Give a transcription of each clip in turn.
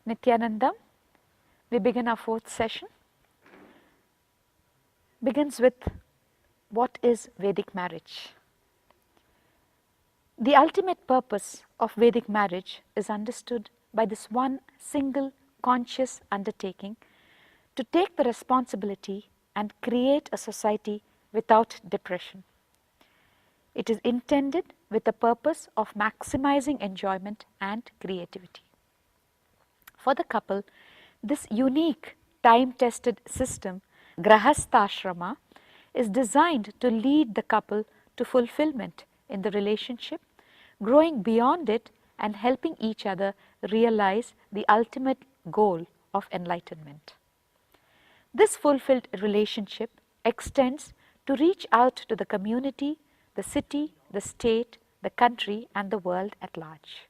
Nityanandam, we begin our fourth session. Begins with what is Vedic marriage? The ultimate purpose of Vedic marriage is understood by this one single conscious undertaking to take the responsibility and create a society without depression. It is intended with the purpose of maximizing enjoyment and creativity. For the couple, this unique time-tested system, Grahastha-ashrama, is designed to lead the couple to fulfillment in the relationship, growing beyond it and helping each other realize the ultimate goal of enlightenment. This fulfilled relationship extends to reach out to the community, the city, the state, the country and the world at large.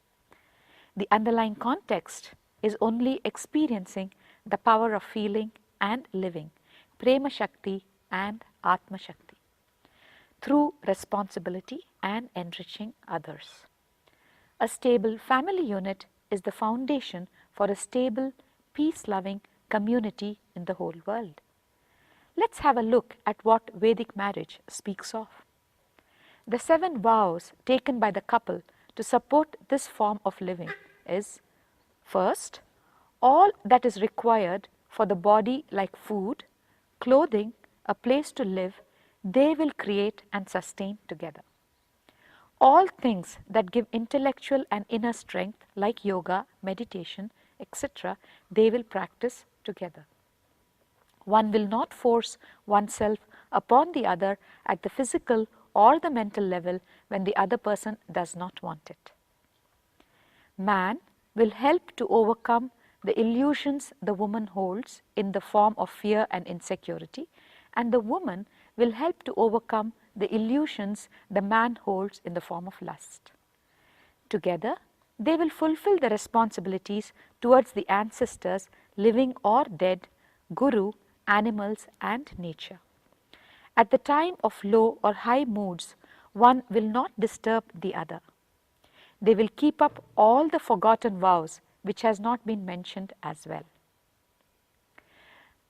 The underlying context is only experiencing the power of feeling and living, Prema Shakti and Atma Shakti, through responsibility and enriching others. A stable family unit is the foundation for a stable, peace-loving community in the whole world. Let's have a look at what Vedic marriage speaks of. The 7 vows taken by the couple to support this form of living is: first, all that is required for the body like food, clothing, a place to live, they will create and sustain together. All things that give intellectual and inner strength like yoga, meditation, etc., they will practice together. One will not force oneself upon the other at the physical or the mental level when the other person does not want it. Man will help to overcome the illusions the woman holds in the form of fear and insecurity, and the woman will help to overcome the illusions the man holds in the form of lust. Together, they will fulfill the responsibilities towards the ancestors, living or dead, guru, animals and nature. At the time of low or high moods, one will not disturb the other. They will keep up all the forgotten vows which has not been mentioned as well.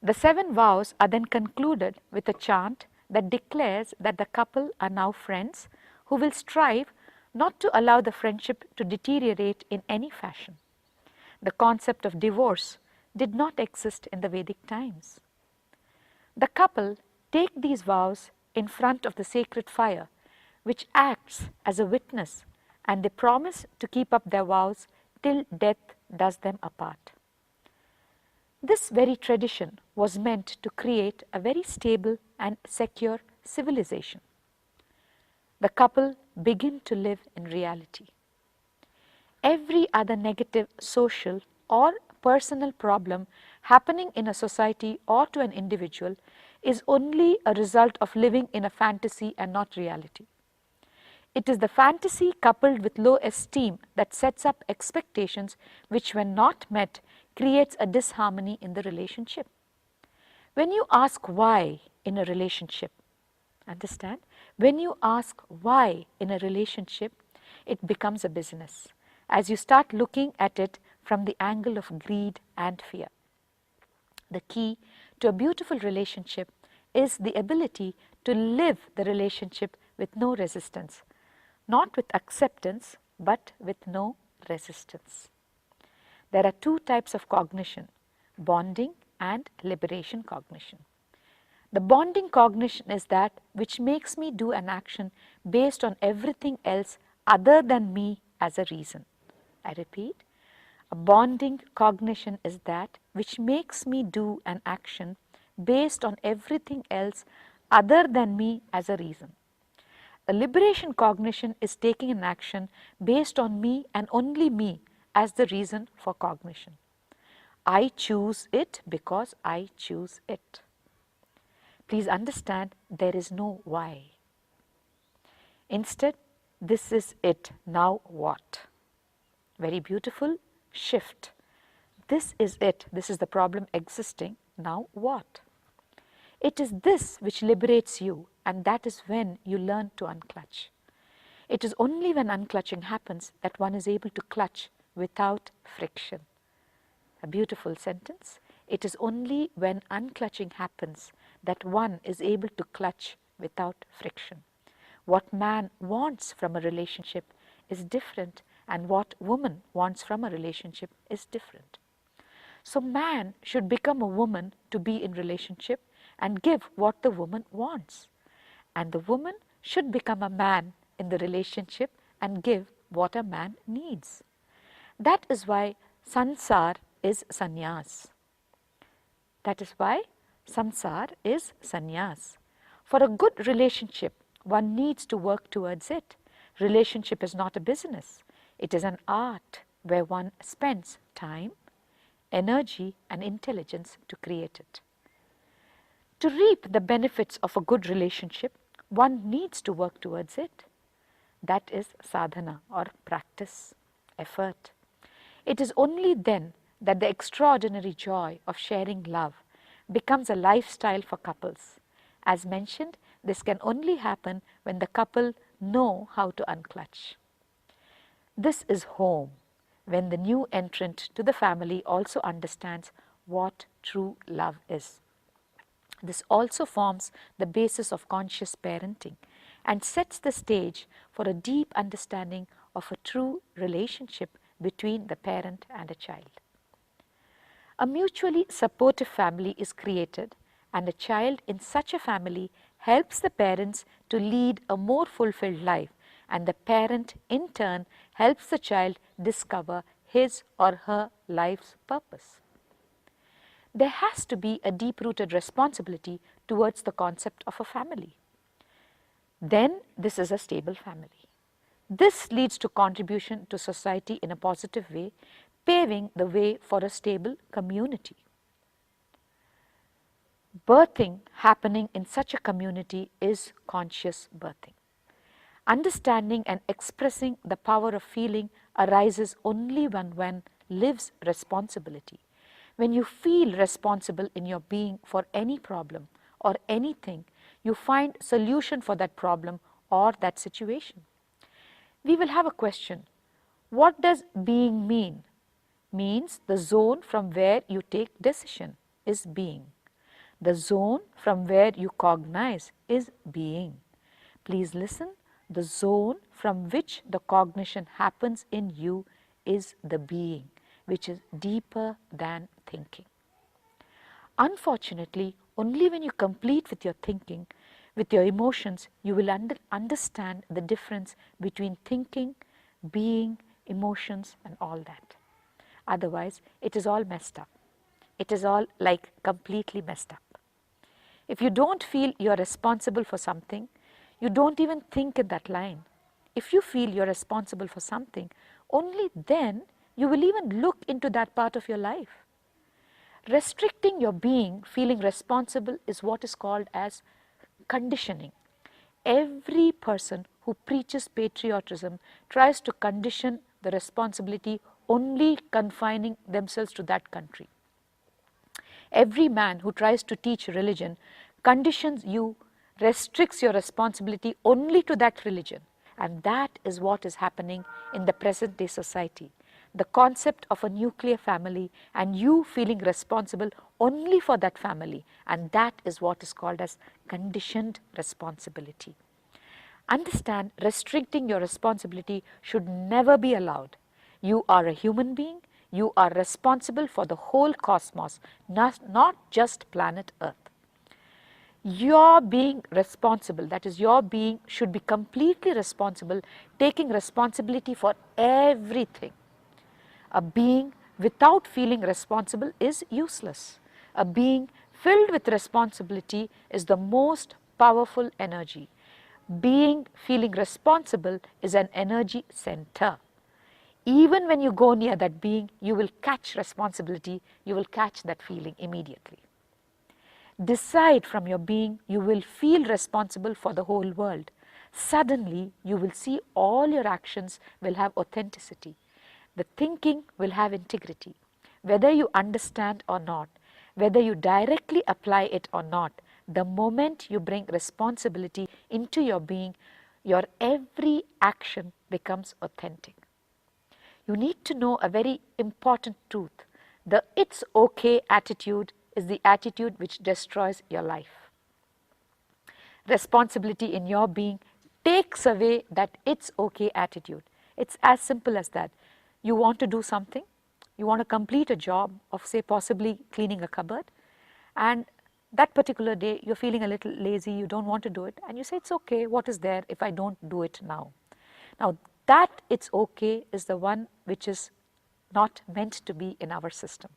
The 7 vows are then concluded with a chant that declares that the couple are now friends who will strive not to allow the friendship to deteriorate in any fashion. The concept of divorce did not exist in the Vedic times. The couple take these vows in front of the sacred fire, which acts as a witness, and they promise to keep up their vows till death does them apart. This very tradition was meant to create a very stable and secure civilization. The couple begin to live in reality. Every other negative social or personal problem happening in a society or to an individual is only a result of living in a fantasy and not reality. It is the fantasy coupled with low esteem that sets up expectations which, when not met, creates a disharmony in the relationship. When you ask why in a relationship, understand, when you ask why in a relationship, it becomes a business as you start looking at it from the angle of greed and fear. The key to a beautiful relationship is the ability to live the relationship with no resistance, not with acceptance, but with no resistance. There are 2 types of cognition, bonding and liberation cognition. The bonding cognition is that which makes me do an action based on everything else other than me as a reason. I repeat, a bonding cognition is that which makes me do an action based on everything else other than me as a reason. A liberation cognition is taking an action based on me and only me as the reason for cognition. I choose it because I choose it. Please understand, there is no why. Instead, this is it, now what? Very beautiful shift. This is it, this is the problem existing, now what? It is this which liberates you, and that is when you learn to unclutch. It is only when unclutching happens that one is able to clutch without friction. A beautiful sentence. It is only when unclutching happens that one is able to clutch without friction. What man wants from a relationship is different, and what woman wants from a relationship is different. So man should become a woman to be in relationship and give what the woman wants. And the woman should become a man in the relationship and give what a man needs. That is why sansar is sannyas. That is why samsar is sannyas. For a good relationship, one needs to work towards it. Relationship is not a business. It is an art where one spends time, energy and intelligence to create it. To reap the benefits of a good relationship, one needs to work towards it. That is sadhana or practice, effort. It is only then that the extraordinary joy of sharing love becomes a lifestyle for couples. As mentioned, this can only happen when the couple know how to unclutch. This is home, when the new entrant to the family also understands what true love is. This also forms the basis of conscious parenting and sets the stage for a deep understanding of a true relationship between the parent and a child. A mutually supportive family is created, and a child in such a family helps the parents to lead a more fulfilled life, and the parent in turn helps the child discover his or her life's purpose. There has to be a deep-rooted responsibility towards the concept of a family. Then this is a stable family. This leads to contribution to society in a positive way, paving the way for a stable community. Birthing happening in such a community is conscious birthing. Understanding and expressing the power of feeling arises only when one lives responsibility. When you feel responsible in your being for any problem or anything, you find solution for that problem or that situation. We will have a question. What does being mean? Means the zone from where you take decision is being. The zone from where you cognize is being. Please listen. The zone from which the cognition happens in you is the being, which is deeper than thinking. Unfortunately, only when you complete with your thinking, with your emotions, you will understand the difference between thinking, being, emotions and all that. Otherwise, it is all messed up. It is all like completely messed up. If you don't feel you are responsible for something, you don't even think in that line. If you feel you are responsible for something, only then you will even look into that part of your life. Restricting your being, feeling responsible, is what is called as conditioning. Every person who preaches patriotism tries to condition the responsibility only confining themselves to that country. Every man who tries to teach religion conditions you, restricts your responsibility only to that religion. And that is what is happening in the present day society. The concept of a nuclear family and you feeling responsible only for that family, and that is what is called as conditioned responsibility. Understand, restricting your responsibility should never be allowed. You are a human being. You are responsible for the whole cosmos, not just planet Earth. Your being responsible, that is your being should be completely responsible, taking responsibility for everything. A being without feeling responsible is useless. A being filled with responsibility is the most powerful energy. Being feeling responsible is an energy center. Even when you go near that being, you will catch responsibility, you will catch that feeling immediately. Decide from your being, you will feel responsible for the whole world. Suddenly, you will see all your actions will have authenticity. The thinking will have integrity. Whether you understand or not, whether you directly apply it or not, the moment you bring responsibility into your being, your every action becomes authentic. You need to know a very important truth. The "it's okay" attitude is the attitude which destroys your life. Responsibility in your being takes away that "it's okay" attitude. It's as simple as that. You want to do something, you want to complete a job of, say, possibly cleaning a cupboard, and that particular day you're feeling a little lazy, you don't want to do it, and you say, it's okay, what is there if I don't do it now? Now that "it's okay" is the one which is not meant to be in our system.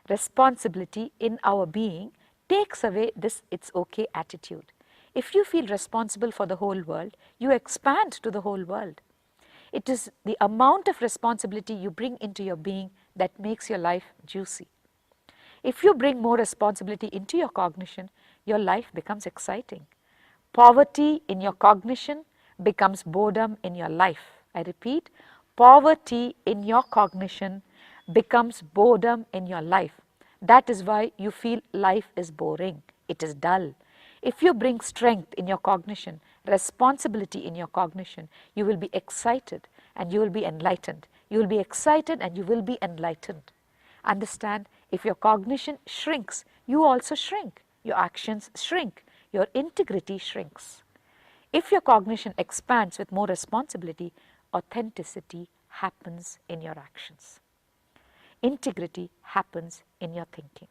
Responsibility in our being takes away this "it's okay" attitude. If you feel responsible for the whole world, you expand to the whole world. It is the amount of responsibility you bring into your being that makes your life juicy. If you bring more responsibility into your cognition, your life becomes exciting. Poverty in your cognition becomes boredom in your life. I repeat, poverty in your cognition becomes boredom in your life. That is why you feel life is boring, it is dull. If you bring strength in your cognition, responsibility in your cognition, you will be excited and you will be enlightened. You will be excited and you will be enlightened. Understand, if your cognition shrinks, you also shrink. Your actions shrink. Your integrity shrinks. If your cognition expands with more responsibility, authenticity happens in your actions. Integrity happens in your thinking.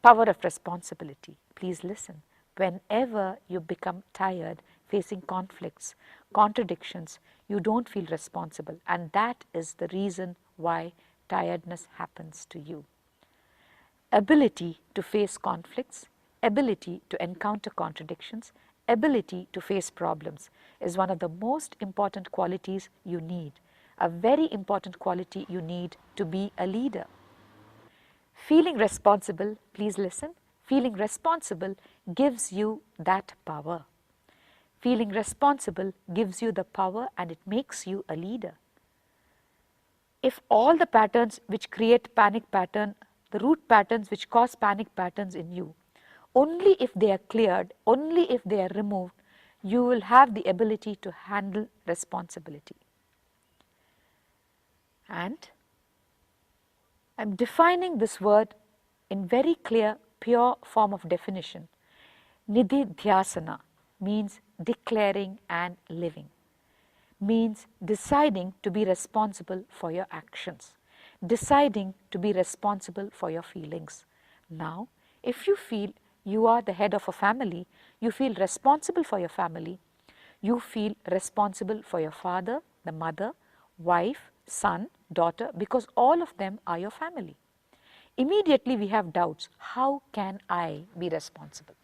Power of responsibility. Please listen. Whenever you become tired facing conflicts, contradictions, you don't feel responsible, and that is the reason why tiredness happens to you. Ability to face conflicts, ability to encounter contradictions, ability to face problems is one of the most important qualities you need, a very important quality you need to be a leader. Feeling responsible, please listen, feeling responsible gives you that power. Feeling responsible gives you the power and it makes you a leader. If all the patterns which create panic pattern, the root patterns which cause panic patterns in you, only if they are cleared, only if they are removed, you will have the ability to handle responsibility. And I am defining this word in very clear, pure form of definition. Nididhyasana means declaring and living, means deciding to be responsible for your actions, deciding to be responsible for your feelings. Now, if you feel you are the head of a family, you feel responsible for your family, you feel responsible for your father, the mother, wife, son, daughter, because all of them are your family. Immediately we have doubts, how can I be responsible?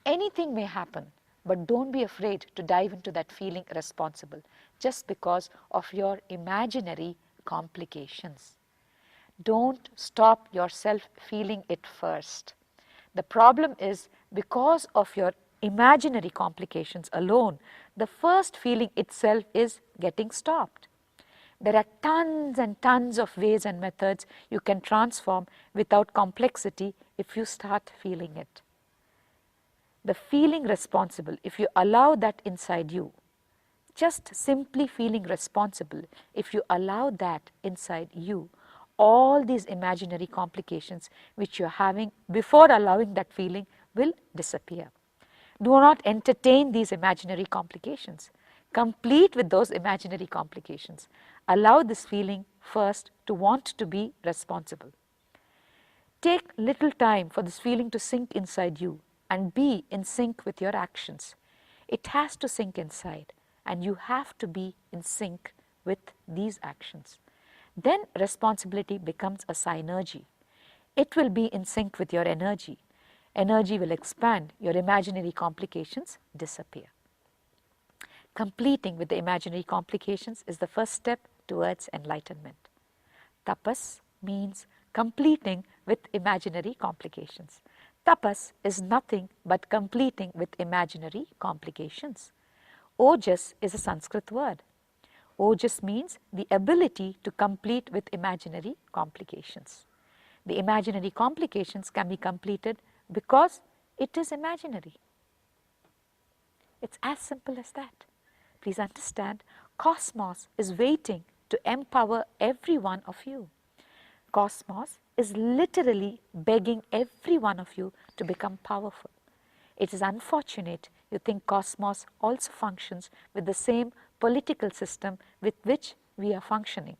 Anything may happen, but don't be afraid to dive into that feeling responsible just because of your imaginary complications. Don't stop yourself feeling it first. The problem is because of your imaginary complications alone, the first feeling itself is getting stopped. There are tons and tons of ways and methods you can transform without complexity if you start feeling it. The feeling responsible, if you allow that inside you, just simply feeling responsible, if you allow that inside you, all these imaginary complications which you're having before allowing that feeling will disappear. Do not entertain these imaginary complications. Complete with those imaginary complications. Allow this feeling first to want to be responsible. Take little time for this feeling to sink inside you and be in sync with your actions. It has to sink inside and you have to be in sync with these actions. Then responsibility becomes a synergy. It will be in sync with your energy. Energy will expand, your imaginary complications disappear. Completing with the imaginary complications is the first step towards enlightenment. Tapas means completing with imaginary complications. Tapas is nothing but completing with imaginary complications. Ojas is a Sanskrit word. Ojas means the ability to complete with imaginary complications. The imaginary complications can be completed because it is imaginary. It's as simple as that. Please understand, cosmos is waiting to empower every one of you. Cosmos is literally begging every one of you to become powerful. It is unfortunate you think Cosmos also functions with the same political system with which we are functioning.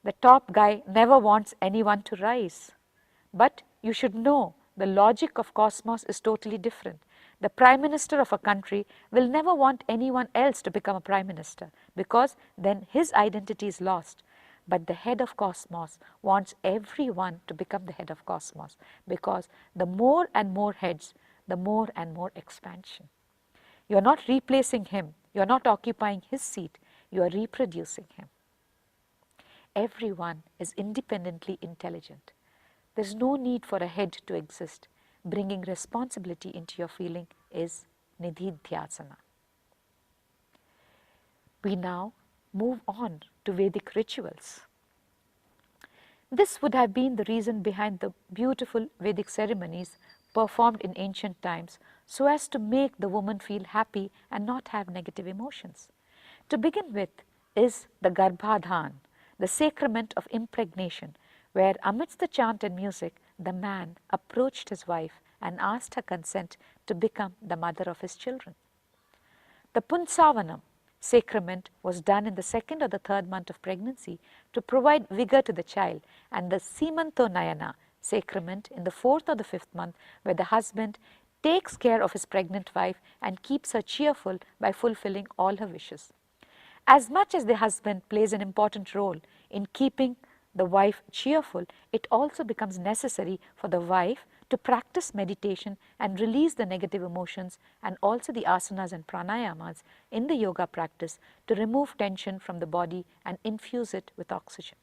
The top guy never wants anyone to rise. But you should know the logic of Cosmos is totally different. The Prime Minister of a country will never want anyone else to become a Prime Minister because then his identity is lost. But the head of Cosmos wants everyone to become the head of Cosmos because the more and more heads, the more and more expansion. You are not replacing him, you are not occupying his seat, you are reproducing him. Everyone is independently intelligent. There is no need for a head to exist. Bringing responsibility into your feeling is nididhyasana. We now move on to Vedic rituals. This would have been the reason behind the beautiful Vedic ceremonies performed in ancient times so as to make the woman feel happy and not have negative emotions. To begin with is the Garbhadhan, the sacrament of impregnation, where amidst the chant and music, the man approached his wife and asked her consent to become the mother of his children. The Punsavanam sacrament was done in the second or the third month of pregnancy to provide vigor to the child, and the Simantonayana sacrament in the fourth or the fifth month, where the husband takes care of his pregnant wife and keeps her cheerful by fulfilling all her wishes. As much as the husband plays an important role in keeping the wife cheerful, it also becomes necessary for the wife to practice meditation and release the negative emotions, and also the asanas and pranayamas in the yoga practice to remove tension from the body and infuse it with oxygen.